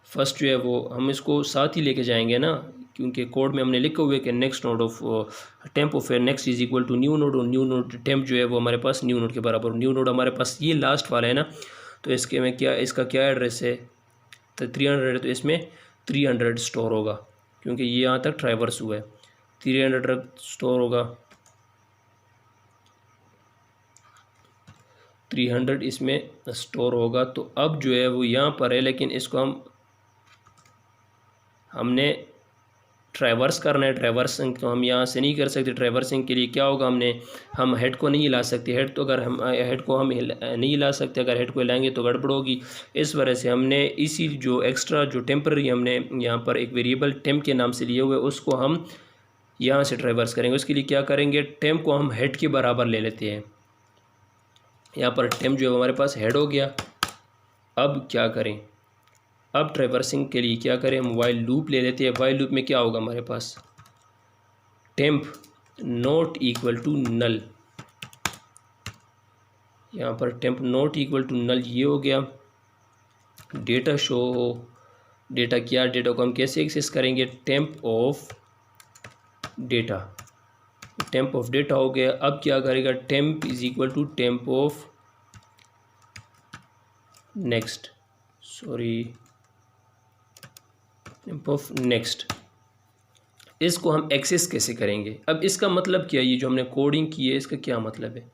फर्स्ट जो है वो हम इसको साथ ही लेके जाएंगे ना, क्योंकि कोड में हमने लिखा हुआ है कि next node of temp of next is equal to new node, और न्यू नोड टेम्प जो है वो हमारे पास न्यू नोड के बराबर। न्यू नोड हमारे पास ये लास्ट वाला है ना, तो इसके में क्या, इसका क्या एड्रेस है, तो 300 है, तो इसमें 300 स्टोर होगा क्योंकि ये यहाँ तक ट्रैवर्स हुआ है। 300 स्टोर होगा, 300 इसमें स्टोर होगा। तो अब जो है वो यहाँ पर है, लेकिन इसको हमने ट्रैवर्स करना है। ट्रैवर्सिंग तो हम यहाँ से नहीं कर सकते। ट्रैवर्सिंग के लिए क्या होगा, हम हेड को नहीं हिला सकते। हेड तो अगर हम हेड को हम नहीं हिला सकते, अगर हेड को हिलाएंगे तो गड़बड़ होगी। इस वजह से हमने इसी जो एक्स्ट्रा जो टेम्पररी हमने यहाँ पर एक वेरिएबल टेम्प के नाम से लिए हुए, उसको हम यहाँ से ट्रैवर्स करेंगे। उसके लिए क्या करेंगे, टेम्प को हम हेड के बराबर ले लेते हैं। यहाँ पर टेम्प जो है हमारे पास हेड हो गया। अब क्या करें, अब ट्रैवर्सिंग के लिए क्या करें, हम वाइल लूप ले लेते हैं। वाइल लूप में क्या होगा हमारे पास, temp not equal to null, यहाँ पर temp not equal to null ये हो गया। डेटा शो, डेटा क्या, डेटा को हम कैसे एक्सेस करेंगे, temp of data, temp of data हो गया। अब क्या करेगा, temp is equal to temp of next, temp of next. इसको हम एक्सेस कैसे करेंगे, अब इसका मतलब क्या है, ये जो हमने कोडिंग की है इसका क्या मतलब है,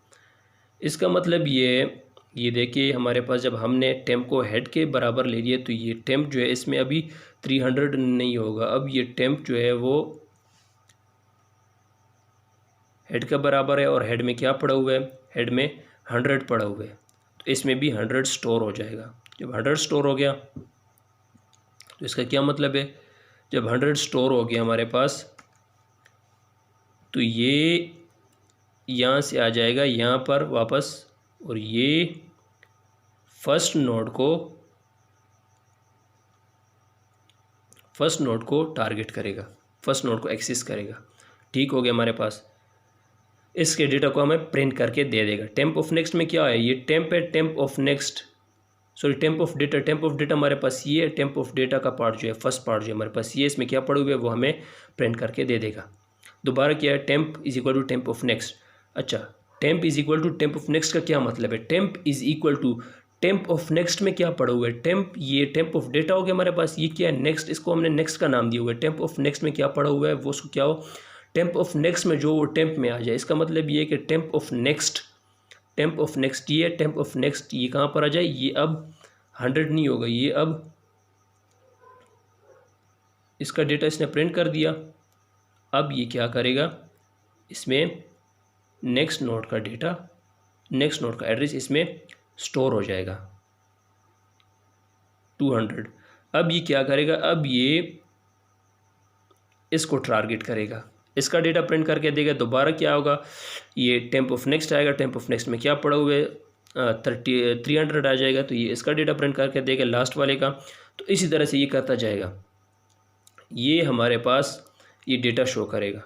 इसका मतलब ये देखिए हमारे पास जब हमने टेम्प को हेड के बराबर ले लिया, तो ये टेम्प जो है इसमें अभी 300 नहीं होगा। अब ये टेम्प जो है वो हेड का बराबर है, और हेड में क्या पड़ा हुआ है, हेड में 100 पड़ा हुआ है, तो इसमें भी 100 स्टोर हो जाएगा। जब 100 स्टोर हो गया तो इसका क्या मतलब है, जब 100 स्टोर हो गया हमारे पास, तो ये यहाँ से आ जाएगा यहाँ पर वापस, और ये फर्स्ट नोड को टारगेट करेगा, फर्स्ट नोड को एक्सेस करेगा। ठीक हो गया हमारे पास। इसके डेटा को हमें प्रिंट करके दे देगा। टेम्प ऑफ नेक्स्ट में क्या है, ये टेम्प है, temp of next, temp of data. Temp of data हमारे पास ये है, टेम्प ऑफ डेटा का पार्ट जो है, फर्स्ट पार्ट जो है हमारे पास ये, इसमें क्या पड़ा हुआ है वो हमें प्रिंट करके दे देगा। दोबारा क्या है, temp is equal to temp of next. अच्छा, temp is equal to temp of next का क्या मतलब है, temp is equal to temp of next में क्या पड़ा हुआ है, टेम्प, ये टेम्प ऑफ डेटा हो गया हमारे पास, ये क्या है, नेक्स्ट, इसको हमने नेक्स्ट का नाम दिया हुआ है। टेम्प ऑफ नेक्स्ट में क्या पड़ा हुआ है, वो उसको क्या हो, टेम्प ऑफ नेक्स्ट में जो वो टेम्प में आ जाए। इसका मतलब ये है कि टेम्प ऑफ नेक्स्ट ये टेम्प ऑफ नेक्स्ट ये कहाँ पर आ जाए, ये अब 100 नहीं होगा, ये अब इसका डेटा इसने प्रिंट कर दिया। अब ये क्या करेगा, इसमें नेक्स्ट नोड का डेटा, नेक्स्ट नोड का एड्रेस इसमें स्टोर हो जाएगा 200। अब ये क्या करेगा, अब ये इसको टारगेट करेगा, इसका डेटा प्रिंट करके देगा। दोबारा क्या होगा, ये टेम्प ऑफ नेक्स्ट आएगा। टेम्प ऑफ नेक्स्ट में क्या पड़ा हुआ है, 300 आ जाएगा तो ये इसका डेटा प्रिंट करके देगा लास्ट वाले का। तो इसी तरह से ये करता जाएगा, ये हमारे पास ये डेटा शो करेगा।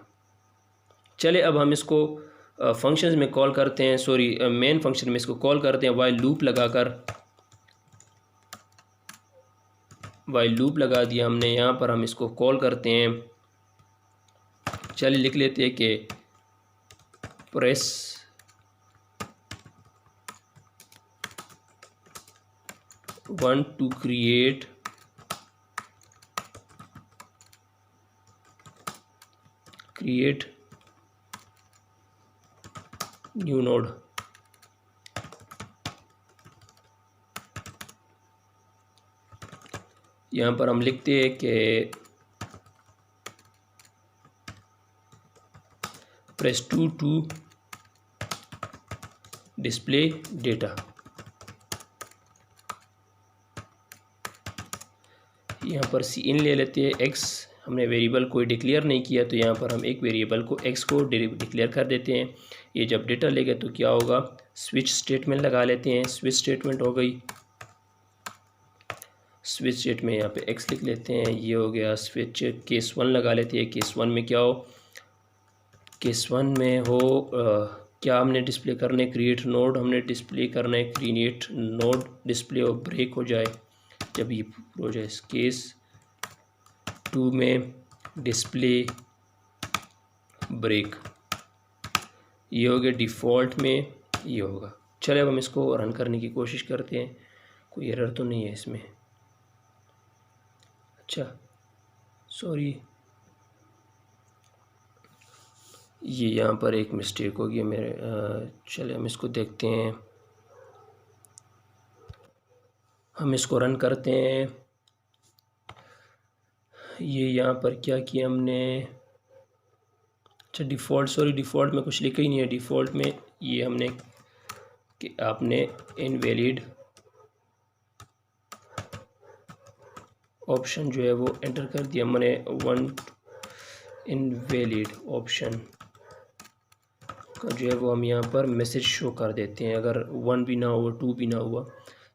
चले अब हम इसको फंक्शंस में कॉल करते हैं, सॉरी मेन फंक्शन में इसको कॉल करते हैं वाइल लूप लगाकर। वाइल लूप लगा दिया हमने, यहाँ पर हम इसको कॉल करते हैं। चलिए लिख लेते हैं कि press one two create new node. यहाँ पर हम लिखते हैं कि प्रेस 2 टू डिस्प्ले डेटा। यहाँ पर सी इन ले लेते हैं, एक्स हमने वेरिएबल कोई डिक्लेयर नहीं किया तो यहाँ पर हम एक वेरिएबल को एक्स को डिक्लेयर कर देते हैं। ये जब डेटा लेगा तो क्या होगा, स्विच स्टेटमेंट लगा लेते हैं। स्विच स्टेटमेंट हो गई, स्विच स्टेट में यहाँ पे एक्स लिख लेते हैं, ये हो गया। स्विच केस 1 लगा लेते हैं। केस 1 में क्या हो, केस 1 में हो क्या हमने डिस्प्ले करने, क्रिएट नोड हमने डिस्प्ले करना है, क्रिएट नोड डिस्प्ले और ब्रेक हो जाए जब ये हो जाए। केस 2 में डिस्प्ले ब्रेक, ये हो गया। डिफ़ॉल्ट में ये होगा। चले अब हम इसको रन करने की कोशिश करते हैं, कोई एरर तो नहीं है इसमें। अच्छा सॉरी, ये यहाँ पर एक मिस्टेक हो गई मेरे। चले हम इसको देखते हैं, हम इसको रन करते हैं। ये यहाँ पर क्या किया हमने, अच्छा डिफ़ॉल्ट, सॉरी डिफ़ॉल्ट में कुछ लिखा ही नहीं है। डिफ़ॉल्ट में ये हमने कि आपने इनवैलिड ऑप्शन जो है वो एंटर कर दिया मैंने। 1 इनवैलिड ऑप्शन का जो है वो हम यहाँ पर मैसेज शो कर देते हैं। अगर 1 भी ना हुआ, 2 भी ना हुआ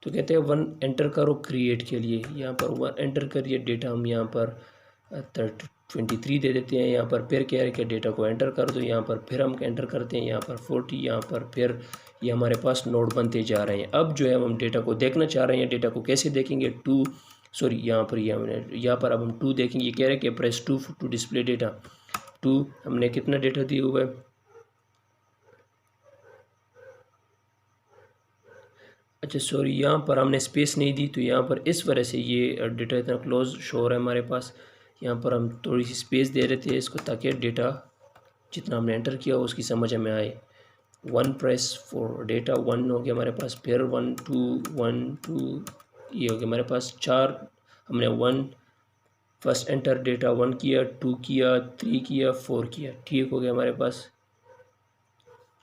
तो कहते हैं 1 एंटर करो क्रिएट के लिए। यहाँ पर 1 एंटर करिए, डेटा हम यहाँ पर 23 दे देते हैं। यहाँ पर फिर कह रहे कि डेटा को एंटर कर दो, यहाँ पर फिर हम एंटर करते हैं, यहाँ पर 40, यहाँ पर फिर ये हमारे पास नोड बनते जा रहे हैं। अब जो है हम डेटा को देखना चाह रहे हैं, डेटा को कैसे देखेंगे, 2 सॉरी यहाँ पर यहाँ पर अब हम 2 देखेंगे। ये कह रहे हैं कि प्रेस 2 टू डिस्प्ले डेटा। 2 हमने कितना डेटा दिया हुआ है, अच्छा सॉरी यहाँ पर हमने स्पेस नहीं दी तो यहाँ पर इस वजह से ये डेटा इतना क्लोज शो हो रहा है हमारे पास। यहाँ पर हम थोड़ी सी स्पेस दे रहे थे इसको ताकि डेटा जितना हमने एंटर किया उसकी समझ हमें आए। 1 प्रेस फॉर डेटा, 1 हो गया हमारे पास, फिर 1 2 1 2, ये हो गया हमारे पास 4। हमने 1 फर्स्ट एंटर डेटा 1 किया, 2 किया, 3 किया, 4 किया, ठीक हो गया हमारे पास।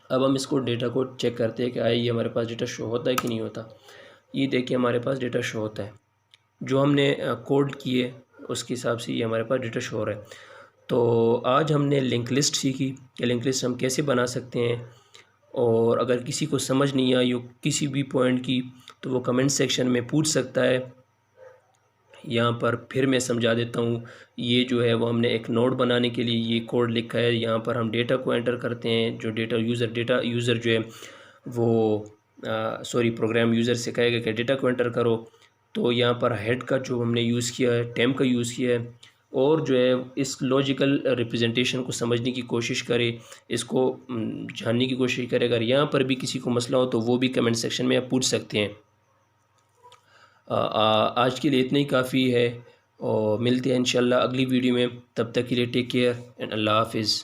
अब हम इसको डेटा को चेक करते हैं कि आए ये हमारे पास डेटा शो होता है कि नहीं होता। ये देखिए हमारे पास डेटा शो होता है, जो हमने कोड किए उसके हिसाब से ये हमारे पास डेटा शो हो रहा है। तो आज हमने लिंक लिस्ट सीखी कि लिंक लिस्ट हम कैसे बना सकते हैं, और अगर किसी को समझ नहीं आई हो किसी भी पॉइंट की तो वो कमेंट सेक्शन में पूछ सकता है। यहाँ पर फिर मैं समझा देता हूँ। ये जो है वो हमने एक नोड बनाने के लिए ये कोड लिखा है। यहाँ पर हम डेटा को एंटर करते हैं, जो डेटा यूज़र जो है वो सॉरी प्रोग्राम यूज़र से कहेगा कि डेटा को एंटर करो। तो यहाँ पर हेड का जो हमने यूज़ किया है, टेम का यूज़ किया है, और जो है इस लॉजिकल रिप्रेजेंटेशन को समझने की कोशिश करे, इसको जानने की कोशिश करे। अगर यहाँ पर भी किसी को मसला हो तो वो भी कमेंट सेक्शन में आप पूछ सकते हैं। आज के लिए इतना ही काफ़ी है, और मिलते हैं इंशाल्लाह अगली वीडियो में। तब तक के लिए टेक केयर एंड अल्लाह हाफिज़।